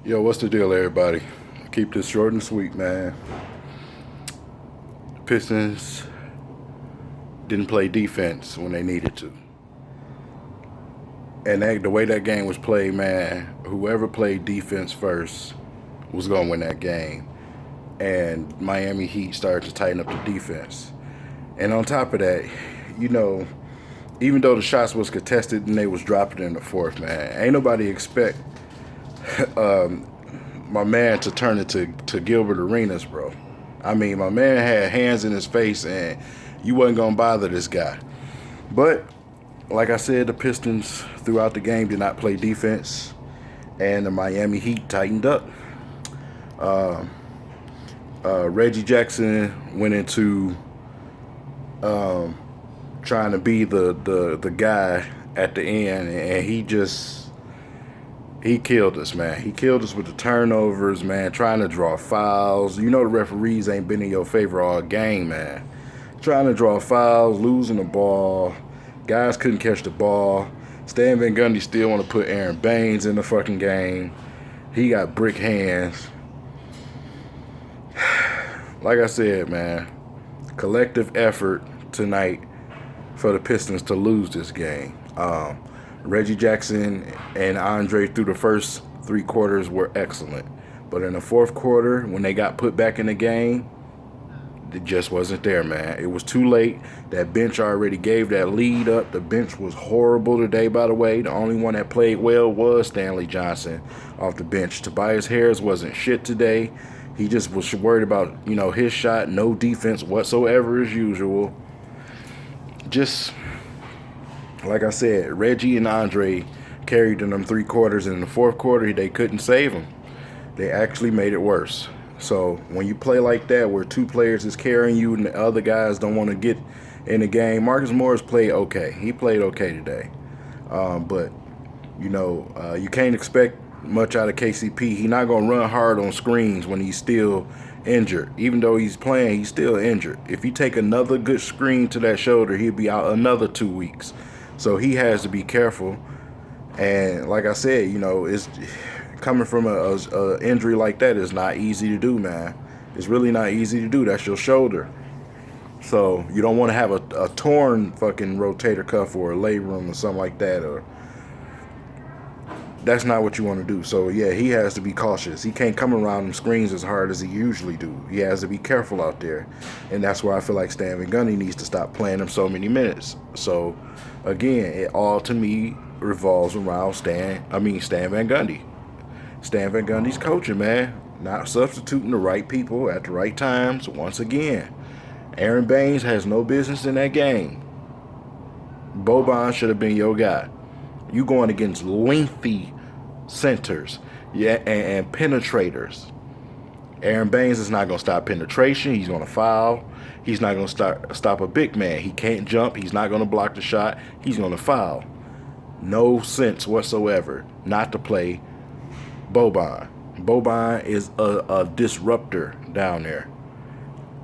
Yo, what's the deal, everybody? Keep this short and sweet, man. Pistons didn't play defense when they needed to. And the way that game was played, man, whoever played defense first was going to win that game. And Miami Heat started to tighten up the defense. And on top of that, you know, even though the shots was contested and they was dropping in the fourth, man, ain't nobody expect my man to turn it to Gilbert Arenas, bro. I mean, my man had hands in his face, and you wasn't gonna bother this guy. But like I said, the Pistons throughout the game did not play defense, and the Miami Heat tightened up. Uh, Reggie Jackson went into trying to be the guy at the end, and he killed us, man. He killed us with the turnovers, man, trying to draw fouls. You know the referees ain't been in your favor all game, man. Trying to draw fouls, losing the ball. Guys couldn't catch the ball. Stan Van Gundy still want to put Aaron Baines in the fucking game. He got brick hands. Like I said, man, collective effort tonight for the Pistons to lose this game. Reggie Jackson and Andre through the first three quarters were excellent. But in the fourth quarter, when they got put back in the game, it just wasn't there, man. It was too late. That bench already gave that lead up. The bench was horrible today, by the way. The only one that played well was Stanley Johnson off the bench. Tobias Harris wasn't shit today. He just was worried about, his shot. No defense whatsoever as usual. Just like I said, Reggie and Andre carried in them three quarters. And in the fourth quarter, they couldn't save them. They actually made it worse. So when you play like that, where two players is carrying you and the other guys don't want to get in the game, Marcus Morris played okay. He played okay today. But, you can't expect much out of KCP. He's not going to run hard on screens when he's still injured. Even though he's playing, he's still injured. If he take another good screen to that shoulder, he'll be out another 2 weeks. So he has to be careful. And like I said, it's coming from a injury like that is not easy to do, man. It's really not easy to do. That's your shoulder. So you don't want to have a torn fucking rotator cuff or a labrum or something like that. Or that's not what you want to do. So yeah, he has to be cautious. He can't come around them screens as hard as he usually do. He has to be careful out there. And that's why I feel like Stan Van Gundy needs to stop playing him so many minutes. So again, it all to me revolves around Stan Van Gundy. Stan Van Gundy's coaching, man. Not substituting the right people at the right times once again. Aaron Baines has no business in that game. Boban should have been your guy. You going against lengthy centers, and penetrators. Aaron Baines is not going to stop penetration. He's going to foul. He's not going to stop a big man. He can't jump. He's not going to block the shot. He's going to foul. No sense whatsoever not to play Boban. Boban is a disruptor down there.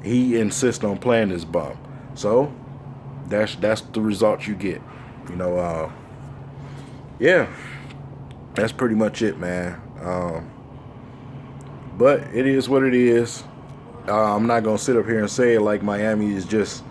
He insists on playing this bum. So that's the result you get. Yeah, that's pretty much it, man. But it is what it is. I'm not gonna sit up here and say it like Miami is just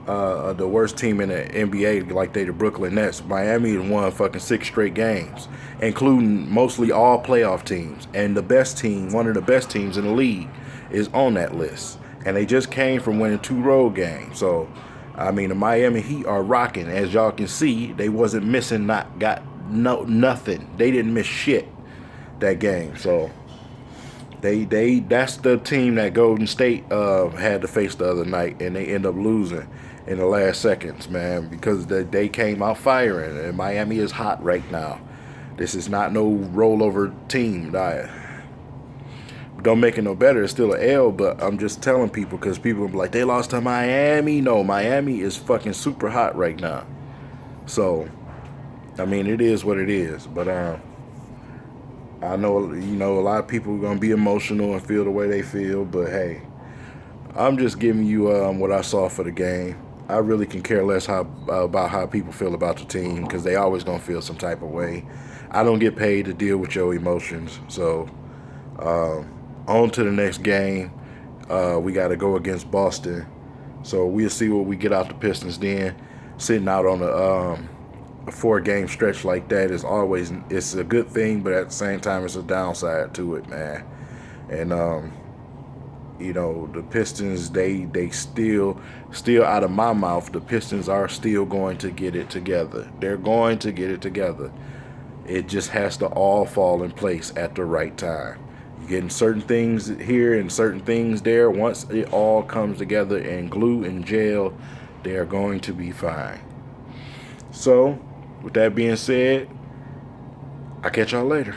the worst team in the NBA, like they the Brooklyn Nets. Miami has won fucking 6 straight games, including mostly all playoff teams. And the best team, one of the best teams in the league, is on that list. And they just came from winning 2 road games. So, the Miami Heat are rocking. As y'all can see, they wasn't missing, nothing. They didn't miss shit that game. So that's the team that Golden State had to face the other night, and they end up losing in the last seconds, man, because they came out firing, and Miami is hot right now. This is not no rollover team. Don't make it no better. It's still an L, but I'm just telling people because people are like, they lost to Miami. No, Miami is fucking super hot right now. So, it is what it is. But I know, a lot of people are going to be emotional and feel the way they feel. But, hey, I'm just giving you what I saw for the game. I really can care less about how people feel about the team because they always going to feel some type of way. I don't get paid to deal with your emotions. So on to the next game. We got to go against Boston. So we'll see what we get out the Pistons then. Sitting out on a 4-game stretch like that is always, it's a good thing, but at the same time it's a downside to it, man. And the Pistons, they still out of my mouth, the Pistons are still going to get it together. They're going to get it together. It just has to all fall in place at the right time. You're getting certain things here and certain things there. Once it all comes together and glue and gel, they are going to be fine. So, with that being said, I'll catch y'all later.